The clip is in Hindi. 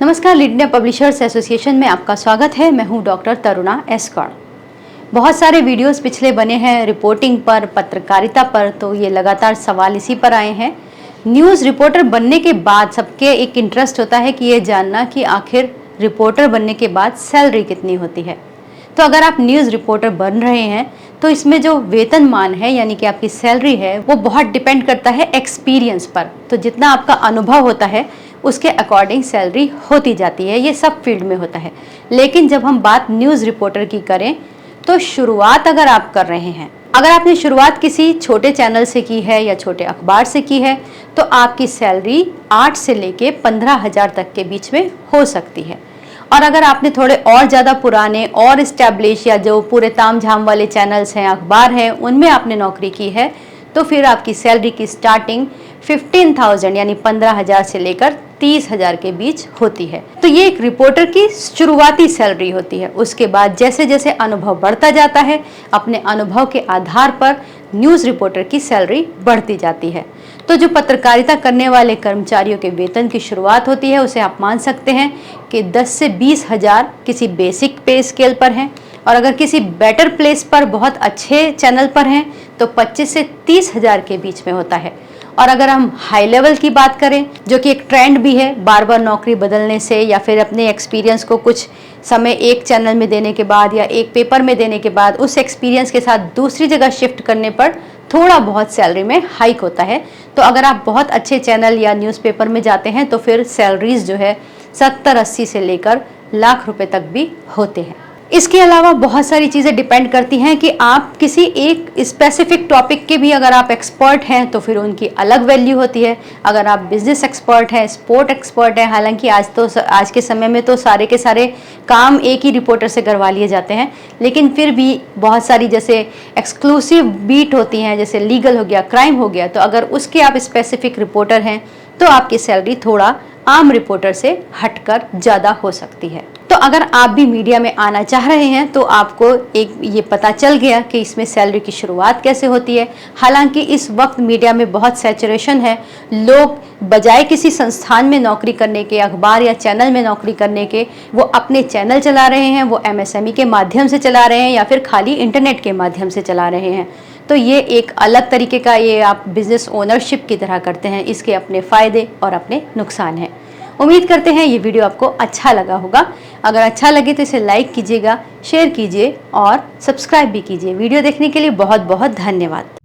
नमस्कार, लीड इंडिया पब्लिशर्स एसोसिएशन में आपका स्वागत है। मैं हूं डॉक्टर तरुणा एस कौड़। बहुत सारे वीडियोस पिछले बने हैं रिपोर्टिंग पर, पत्रकारिता पर, तो ये लगातार सवाल इसी पर आए हैं। न्यूज़ रिपोर्टर बनने के बाद सबके एक इंटरेस्ट होता है कि ये जानना कि आखिर रिपोर्टर बनने के बाद सैलरी कितनी होती है। तो अगर आप न्यूज़ रिपोर्टर बन रहे हैं तो इसमें जो वेतनमान है यानी कि आपकी सैलरी है वो बहुत डिपेंड करता है एक्सपीरियंस पर। तो जितना आपका अनुभव होता है उसके अकॉर्डिंग सैलरी होती जाती है। ये सब फील्ड में होता है। लेकिन जब हम बात न्यूज़ रिपोर्टर की करें तो शुरुआत अगर आप कर रहे हैं, अगर आपने शुरुआत किसी छोटे चैनल से की है या छोटे अखबार से की है तो आपकी सैलरी 8 से लेके 15,000 तक के बीच में हो सकती है। और अगर आपने थोड़े और ज़्यादा पुराने और इस्टेब्लिश या जो पूरे ताम झाम वाले चैनल्स हैं, अखबार हैं, उनमें आपने नौकरी की है तो फिर आपकी सैलरी की स्टार्टिंग 15,000 यानी 15,000 से लेकर 30,000 के बीच होती है। तो ये एक रिपोर्टर की शुरुआती सैलरी होती है। उसके बाद जैसे जैसे अनुभव बढ़ता जाता है, अपने अनुभव के आधार पर न्यूज़ रिपोर्टर की सैलरी बढ़ती जाती है। तो जो पत्रकारिता करने वाले कर्मचारियों के वेतन की शुरुआत होती है उसे आप मान सकते हैं कि 10 से 20,000 किसी बेसिक पे स्केल पर हैं, और अगर किसी बेटर प्लेस पर बहुत अच्छे चैनल पर हैं तो 25 से 30,000 के बीच में होता है। और अगर हम हाई लेवल की बात करें, जो कि एक ट्रेंड भी है, बार बार नौकरी बदलने से या फिर अपने एक्सपीरियंस को कुछ समय एक चैनल में देने के बाद या एक पेपर में देने के बाद उस एक्सपीरियंस के साथ दूसरी जगह शिफ्ट करने पर थोड़ा बहुत सैलरी में हाइक होता है। तो अगर आप बहुत अच्छे चैनल या न्यूज़पेपर में जाते हैं तो फिर सैलरीज जो है 70-80 से लेकर लाख रुपए तक भी होते हैं। इसके अलावा बहुत सारी चीज़ें डिपेंड करती हैं कि आप किसी एक स्पेसिफिक टॉपिक के भी अगर आप एक्सपर्ट हैं तो फिर उनकी अलग वैल्यू होती है। अगर आप बिजनेस एक्सपर्ट हैं, स्पोर्ट एक्सपर्ट हैं, हालांकि आज के समय में तो सारे के सारे काम एक ही रिपोर्टर से करवा लिए जाते हैं, लेकिन फिर भी बहुत सारी जैसे एक्सक्लूसिव बीट होती हैं, जैसे लीगल हो गया, क्राइम हो गया, तो अगर उसके आप स्पेसिफिक रिपोर्टर हैं तो आपकी सैलरी थोड़ा आम रिपोर्टर से हटकर ज़्यादा हो सकती है। तो अगर आप भी मीडिया में आना चाह रहे हैं तो आपको एक ये पता चल गया कि इसमें सैलरी की शुरुआत कैसे होती है। हालांकि इस वक्त मीडिया में बहुत सैचुरेशन है। लोग बजाय किसी संस्थान में नौकरी करने के, अखबार या चैनल में नौकरी करने के, वो अपने चैनल चला रहे हैं, वो एमएसएमई के माध्यम से चला रहे हैं या फिर खाली इंटरनेट के माध्यम से चला रहे हैं। तो ये एक अलग तरीके का, ये आप बिजनेस ओनरशिप की तरह करते हैं। इसके अपने फ़ायदे और अपने नुकसान हैं। उम्मीद करते हैं ये वीडियो आपको अच्छा लगा होगा। अगर अच्छा लगे तो इसे लाइक कीजिएगा, शेयर कीजिए और सब्सक्राइब भी कीजिए। वीडियो देखने के लिए बहुत बहुत धन्यवाद।